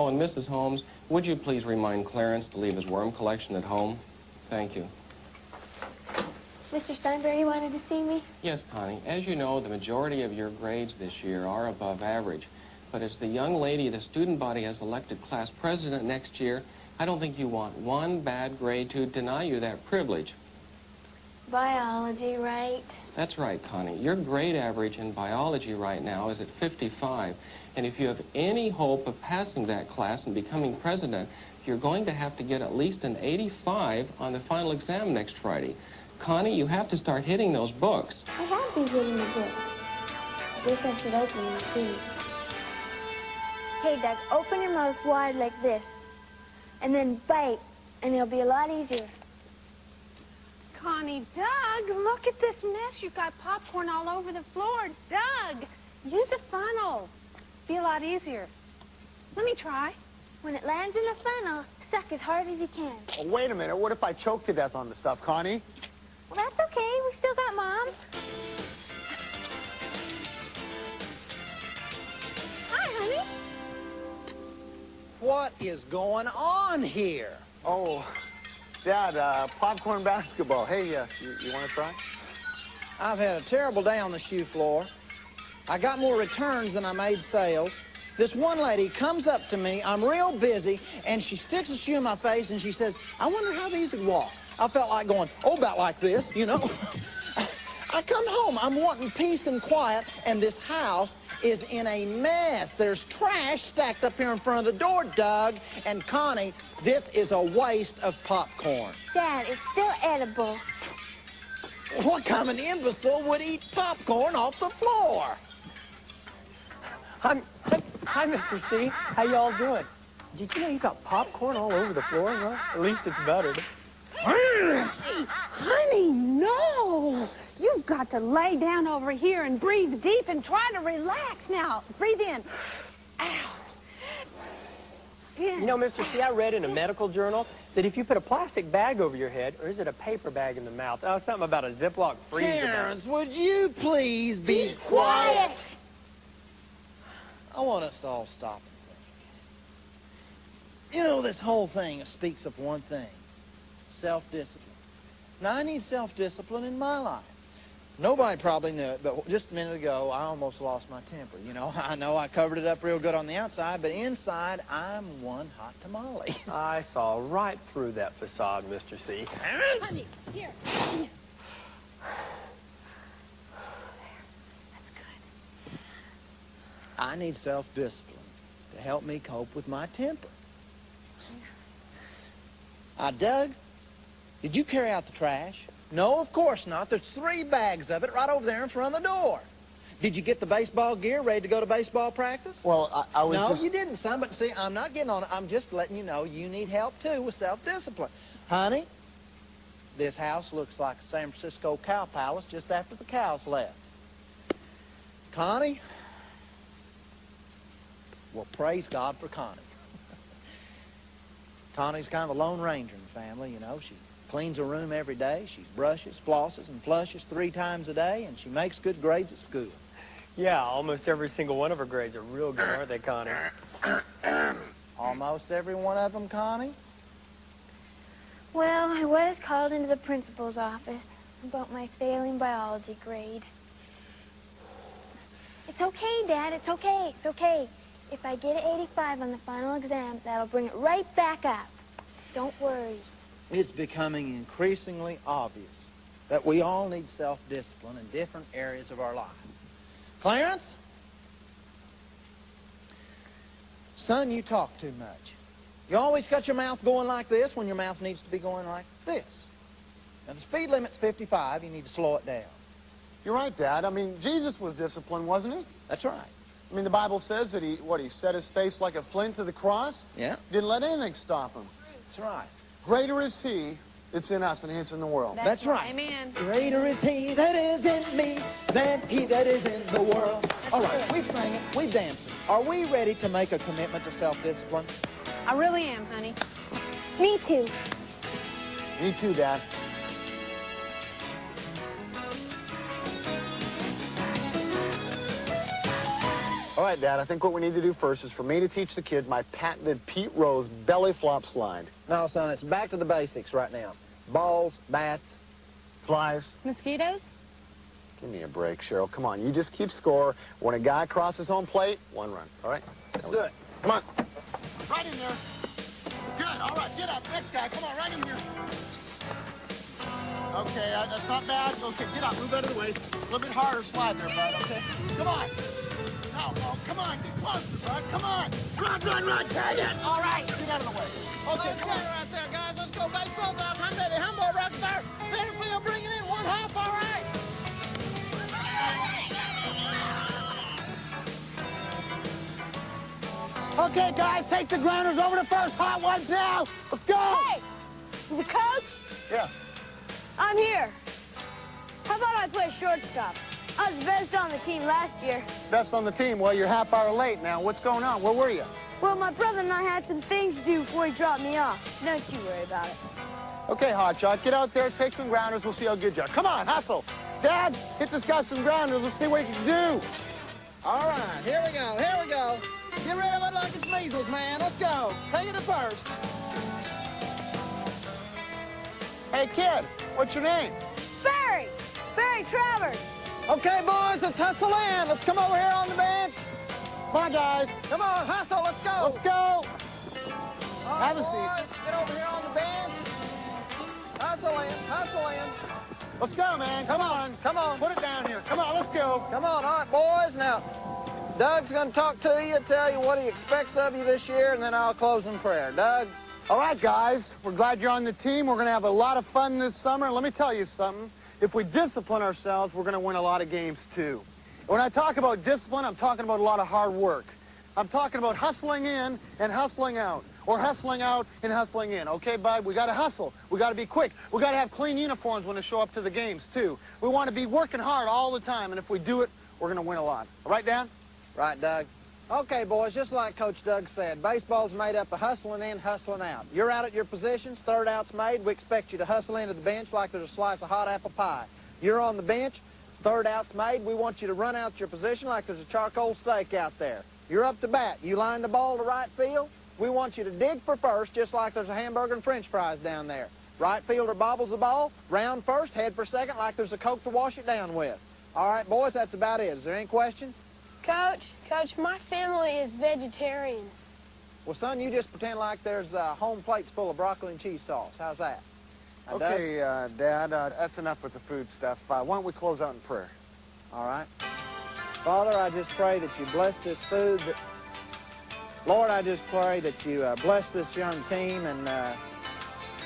Oh, and Mrs. Holmes, would you please remind Clarence to leave his worm collection at home? Thank you. Mr. Steinberg, you wanted to see me? Yes, Connie. As you know, the majority of your grades this year are above average. But as the young lady the student body has elected class president next year, I don't think you want one bad grade to deny you that privilege. Biology, right? That's right, Connie. Your grade average in biology right now is at 55. And if you have any hope of passing that class and becoming president, you're going to have to get at least an 85 on the final exam next Friday. Connie, you have to start hitting those books. I have been hitting the books. I guess I should open them, too. Okay, Doug, open your mouth wide like this. And then bite, and it'll be a lot easier. Connie, Doug, look at this mess. You've got popcorn all over the floor. Doug, use a funnel. Be a lot easier. Let me try. When it lands in the funnel, suck as hard as you can. Oh, wait a minute. What if I choke to death on the stuff, Connie? Well, that's okay. We still got Mom. Hi, honey. What is going on here? Oh, Dad, popcorn basketball. Hey, you want to try? I've had a terrible day on the shoe floor. I got more returns than I made sales. This one lady comes up to me, I'm real busy, and she sticks a shoe in my face and she says, I wonder how these would walk. I felt like going, oh, about like this, you know. I come home, I'm wanting peace and quiet, and this house is in a mess. There's trash stacked up here in front of the door, Doug. And Connie, this is a waste of popcorn. Dad, it's still edible. What kind of an imbecile would eat popcorn off the floor? Hi, Mr. C. How y'all doing? Did you know you got popcorn all over the floor? Well, at least it's buttered. Honey, no. You've got to lay down over here and breathe deep and try to relax now. Breathe in. Out. You know, Mr. C, I read in a medical journal that if you put a plastic bag over your head, or is it a paper bag in the mouth? Oh, something about a Ziploc freezer. Parents, would you please be Quiet! I want us to all stop and think. You know, this whole thing speaks of one thing, self-discipline. Now, I need self-discipline in my life. Nobody probably knew it, but just a minute ago, I almost lost my temper. You know I covered it up real good on the outside, but inside, I'm one hot tamale. I saw right through that facade, Mr. C. Honey, here. That's good. I need self-discipline to help me cope with my temper. Doug, did you carry out the trash? No, of course not. There's 3 bags of it right over there in front of the door. Did you get the baseball gear ready to go to baseball practice? Well, I was No, you didn't, son, but see, I'm not getting on it. I'm just letting you know you need help, too, with self-discipline. Honey, this house looks like a San Francisco cow palace just after the cows left. Connie, well, praise God for Connie. Connie's kind of a lone ranger in the family, you know. She cleans her room every day. She brushes, flosses, and flushes 3 times a day, and she makes good grades at school. Yeah, almost every single one of her grades are real good, aren't they, Connie? Almost every one of them, Connie? Well, I was called into the principal's office about my failing biology grade. It's okay, Dad. It's okay. It's okay. If I get an 85 on the final exam, that'll bring it right back up. Don't worry. It's becoming increasingly obvious that we all need self-discipline in different areas of our life. Clarence? Son, you talk too much. You always got your mouth going like this when your mouth needs to be going like this. Now, the speed limit's 55. You need to slow it down. You're right, Dad. I mean, Jesus was disciplined, wasn't he? That's right. I mean, the Bible says that he set his face like a flint to the cross? Yeah. Didn't let anything stop him. That's right. Greater is he that's in us than he that's in the world. That's right. Amen. Greater is he that is in me than he that is in the world. All right, we've sang it, we've danced it. Are we ready to make a commitment to self-discipline? I really am, honey. Me too. Me too, Dad. All right, Dad, I think what we need to do first is for me to teach the kids my patented Pete Rose belly flop slide. No, son, it's back to the basics right now. Balls, bats. Flies. Mosquitoes? Give me a break, Cheryl. Come on, you just keep score. When a guy crosses home plate, 1 run. All right? Let's do it. Come on. Right in there. Good. All right, get up. Next guy. Come on, right in here. Okay, that's not bad. Okay, get up. Move out of the way. A little bit harder slide there, bud. Okay. Come on. No, come on. Get closer, bud. Come on. Run. Tag it. All right. Get out of the way. Okay, come on. Right there, guys. Let's go baseball dog. I'm ready. Humble right there. Center field, bring it in. 1 hop. All right. Okay, guys, take the grounders over to first. Hot ones now. Let's go. Hey, the coach? Yeah. I'm here. How about I play shortstop? I was best on the team last year. Best on the team. Well, you're half hour late now. What's going on? Where were you? Well, my brother and I had some things to do before he dropped me off. Don't you worry about it. Okay, Hotshot, get out there, take some grounders. We'll see how good you are. Come on, hustle. Dad, hit this guy some grounders. Let's see what he can do. All right, here we go. Here we go. Get rid of it like it's measles, man. Let's go. Take it to first. Hey, kid, what's your name? Barry Travers. Okay, boys, let's hustle in. Let's come over here on the bench. Come on, guys. Come on, hustle. Let's go. Let's go. Have a seat. Boys, get over here on the bench. Hustle in. Let's go, man. Come on. Come on. Put it down here. Come on, let's go. Come on, all right, boys. Now, Doug's going to talk to you, tell you what he expects of you this year, and then I'll close in prayer. Doug? All right, guys. We're glad you're on the team. We're going to have a lot of fun this summer. And let me tell you something. If we discipline ourselves, we're going to win a lot of games, too. When I talk about discipline, I'm talking about a lot of hard work. I'm talking about hustling in and hustling out, or hustling out and hustling in. Okay, bud? We got to hustle. We got to be quick. We got to have clean uniforms when we show up to the games, too. We want to be working hard all the time, and if we do it, we're going to win a lot. All right, Dan? Right, Doug. Okay, boys, just like Coach Doug said, baseball's made up of hustling in, hustling out. You're out at your positions, third out's made. We expect you to hustle into the bench like there's a slice of hot apple pie. You're on the bench, third out's made. We want you to run out your position like there's a charcoal steak out there. You're up to bat. You line the ball to right field. We want you to dig for first just like there's a hamburger and french fries down there. Right fielder bobbles the ball, round first, head for second like there's a Coke to wash it down with. All right, boys, that's about it. Is there any questions? Coach, my family is vegetarian. Well, son, you just pretend like there's home plates full of broccoli and cheese sauce. How's that? Now, Doug? Okay, Dad, that's enough with the food stuff. Why don't we close out in prayer? All right. Father, I just pray that you bless this food. Lord, I just pray that you bless this young team and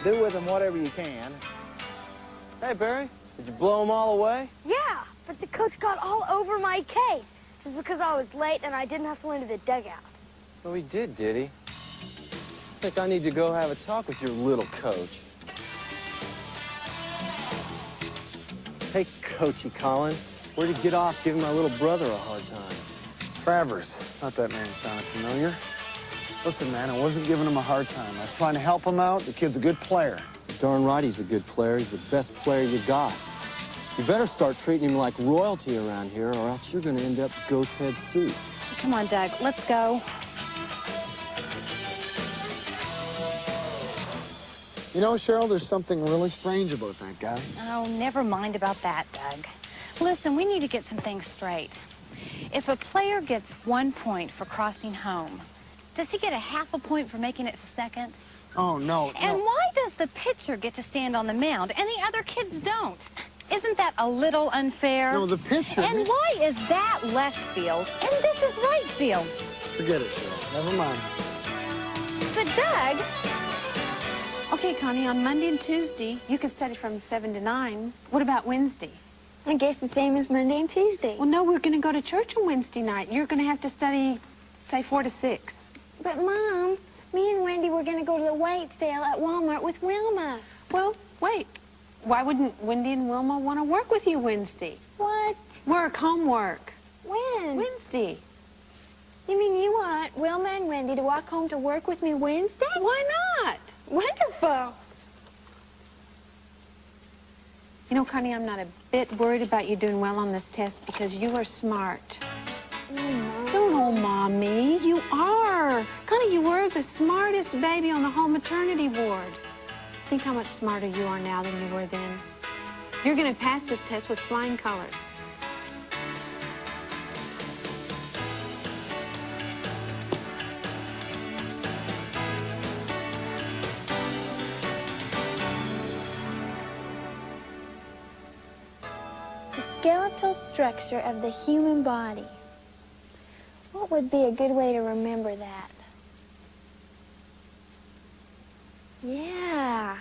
do with them whatever you can. Hey, Barry, did you blow them all away? Yeah, but the coach got all over my case just because I was late and I didn't hustle into the dugout. Oh, he did he? I think I need to go have a talk with your little coach. Hey, Coachy Collins, where'd you get off giving my little brother a hard time? Travers. Not that name sounded familiar. Listen, man, I wasn't giving him a hard time. I was trying to help him out. The kid's a good player. Darn right he's a good player. He's the best player you got. You better start treating him like royalty around here, or else you're going to end up goat's head soup. Come on, Doug, let's go. You know, Cheryl, there's something really strange about that guy. Oh, never mind about that, Doug. Listen, we need to get some things straight. If a player gets 1 point for crossing home, does he get a half a point for making it to second? Oh, no. And why does the pitcher get to stand on the mound and the other kids don't? Isn't that a little unfair? No, the pitcher... And why is that left field and this is right field? Forget it, Cheryl. Never mind. But Doug... Okay, Connie, on Monday and Tuesday, you can study from 7 to 9. What about Wednesday? I guess the same as Monday and Tuesday. Well, no, we're going to go to church on Wednesday night. You're going to have to study, say, 4 to 6. But, Mom, me and Wendy were going to go to the white sale at Walmart with Wilma. Well, wait. Why wouldn't Wendy and Wilma want to work with you Wednesday? What? Work, homework. When? Wednesday. You mean you want Wilma and Wendy to walk home to work with me Wednesday? Why not? Wonderful. You know, Connie, I'm not a bit worried about you doing well on this test because you are smart. Mom. Don't Oh, Mommy, you are. Connie, you were the smartest baby on the whole maternity ward. Think how much smarter you are now than you were then. You're going to pass this test with flying colors. The skeletal structure of the human body. What would be a good way to remember that? Yeah.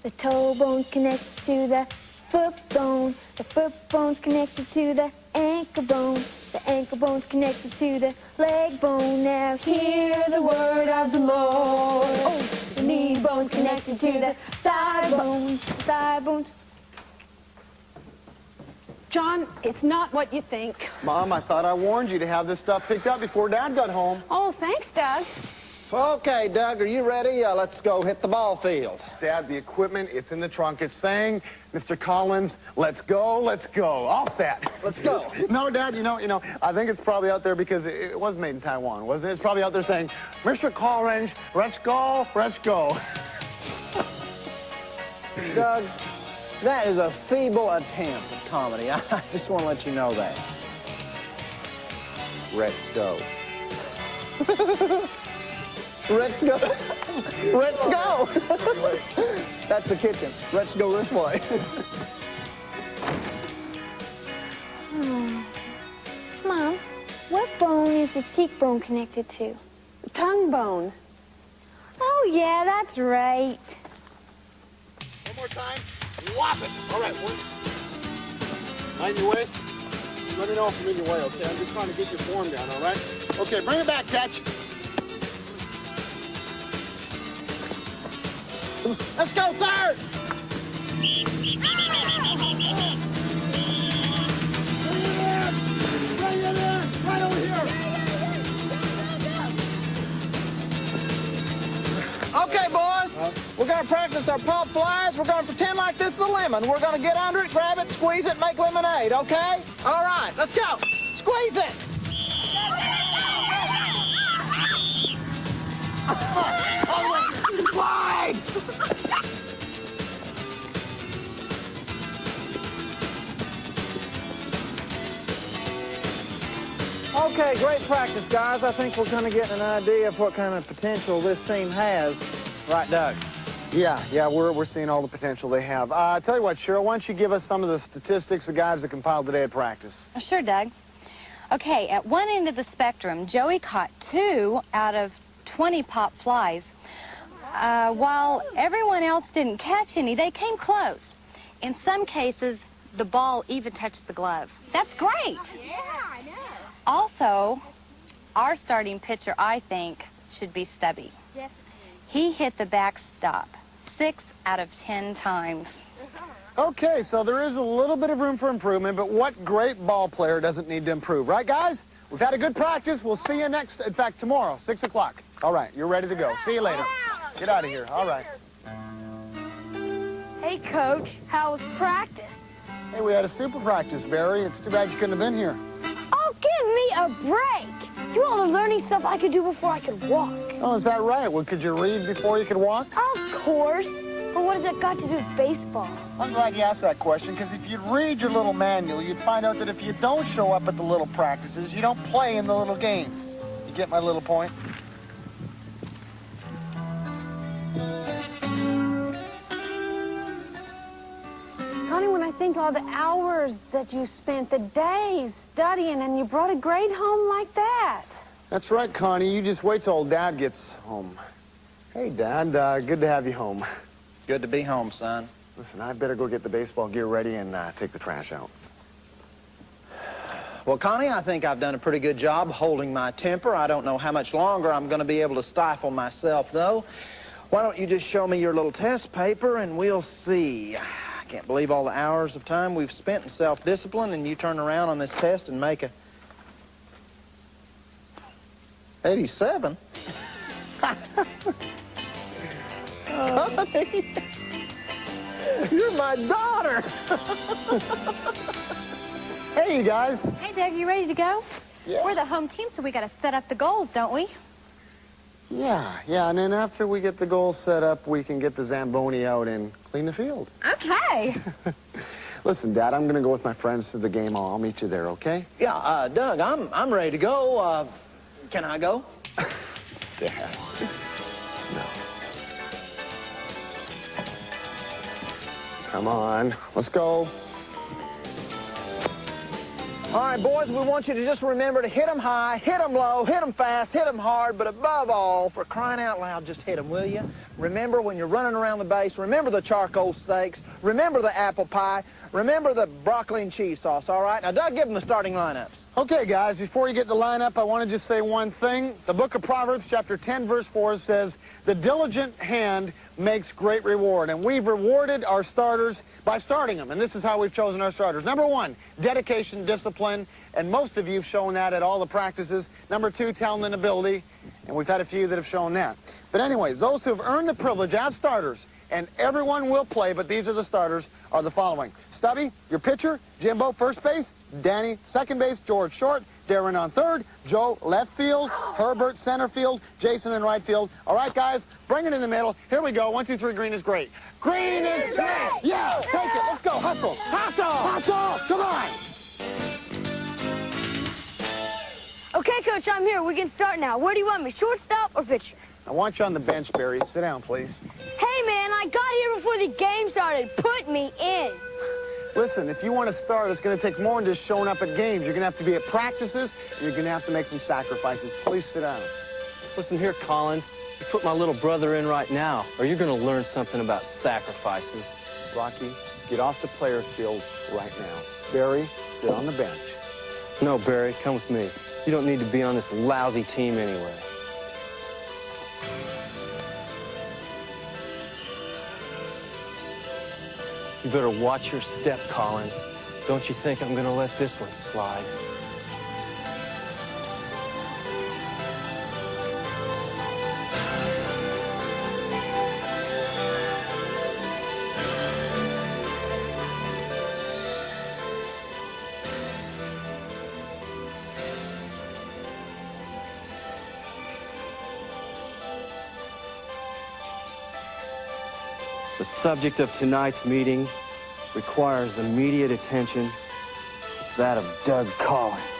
The toe bone's connected to the foot bone. The foot bone's connected to the ankle bone. The ankle bone's connected to the leg bone. Now hear the word of the Lord. Oh, the knee bone's connected to the thigh bone. Thigh bone's. John, it's not what you think. Mom, I thought I warned you to have this stuff picked up before Dad got home. Oh, thanks, Doug. Okay, Doug, are you ready? Let's go hit the ball field. Dad, the equipment, it's in the trunk. It's saying, Mr. Collins, let's go, let's go. All set. Let's go. No, Dad, you know, I think it's probably out there because it was made in Taiwan, wasn't it? It's probably out there saying, Mr. Collins, let's go, let's go. Doug, that is a feeble attempt at comedy. I just want to let you know that. Let's go. Let's go. Let's go. That's the kitchen. Let's go this way. Mom, what bone is the cheekbone connected to? Tongue bone. Oh, yeah, that's right. One more time. Whop it. All right, one. Mind your way. Let me know if I'm in your way, okay? I'm just trying to get your form down, all right? Okay, bring it back, catch. Let's go third. Bring it in. Right over here. Okay, boys. We're going to practice our pop flies. We're going to pretend like this is a lemon. We're going to get under it, grab it, squeeze it, make lemonade, okay? All right, let's go. Squeeze it. Slide. Okay, great practice, guys. I think we're going to get an idea of what kind of potential this team has. Right, Doug? Yeah, we're seeing all the potential they have. Tell you what, Cheryl, why don't you give us some of the statistics the guys that compiled today at practice? Sure, Doug. Okay, at one end of the spectrum, Joey caught 2 out of 20 pop flies. While everyone else didn't catch any, they came close. In some cases, the ball even touched the glove. That's great. Yeah, I know. Also, our starting pitcher, I think, should be Stubby. Definitely. He hit the backstop 6 out of 10 times. Okay, so there is a little bit of room for improvement, but what great ball player doesn't need to improve? Right, guys? We've had a good practice. We'll see you in fact, tomorrow, 6 o'clock. All right, you're ready to go. See you later. Get out of here. All right. Hey, Coach, how was practice? Hey, we had a super practice, Barry. It's too bad you couldn't have been here. Oh, give me a break. You all are learning stuff I could do before I could walk. Oh, is that right? Well, could you read before you could walk? Of course. But what has that got to do with baseball? I'm glad you asked that question, because if you'd read your little manual, you'd find out that if you don't show up at the little practices, you don't play in the little games. You get my little point? Connie, when I think all the hours that you spent, the days studying, and you brought a grade home like that. That's right, Connie. You just wait till old Dad gets home. Hey, Dad, good to have you home. Good to be home, son. Listen, I better go get the baseball gear ready and take the trash out. Well, Connie, I think I've done a pretty good job holding my temper. I don't know how much longer I'm going to be able to stifle myself, though. Why don't you just show me your little test paper, and we'll see. I can't believe all the hours of time we've spent in self-discipline, and you turn around on this test and make a 87. Connie, you're my daughter. Hey, you guys. Hey, Doug, you ready to go? Yeah. We're the home team, so we got to set up the goals, don't we? Yeah, and then after we get the goals set up, we can get the Zamboni out and clean the field. Okay. Listen, Dad, I'm gonna go with my friends to the game. I'll meet you there, okay? Yeah, Doug, I'm ready to go. Can I go? Dad. No. Come on, let's go. All right, boys, we want you to just remember to hit them high, hit them low, hit them fast, hit them hard, but above all, for crying out loud, just hit them, will you? Remember when you're running around the base, remember the charcoal steaks, remember the apple pie, remember the broccoli and cheese sauce, all right? Now, Doug, give them the starting lineups. Okay, guys, before you get the lineup, I want to just say one thing. The book of Proverbs, chapter 10, verse 4 says, "The diligent hand makes great reward." And we've rewarded our starters by starting them. And this is how we've chosen our starters. Number 1, dedication, discipline. And most of you have shown that at all the practices. Number 2, talent and ability. And we've had a few that have shown that. But anyways, those who have earned the privilege as starters, and everyone will play, but these are the starters, are the following. Stubby, your pitcher. Jimbo, first base. Danny, second base. George, short. Darren on third. Joe, left field. Herbert, center field. Jason in right field. All right, guys, bring it in the middle. Here we go. 1, 2, 3, green is great. Green is great! Yeah, take it. Let's go. Hustle. Hustle! Hustle! Come on! Okay, Coach, I'm here. We can start now. Where do you want me, shortstop or pitcher? I want you on the bench, Barry. Sit down, please. Hey, man, I got here before the game started. Put me in. Listen, if you want to start, it's going to take more than just showing up at games. You're going to have to be at practices, and you're going to have to make some sacrifices. Please sit down. Listen here, Collins. You put my little brother in right now, or you're going to learn something about sacrifices. Rocky, get off the player's field right now. Barry, sit on the bench. No, Barry, come with me. You don't need to be on this lousy team anyway. You better watch your step, Collins. Don't you think I'm gonna let this one slide? The subject of tonight's meeting requires immediate attention. It's that of Doug Collins.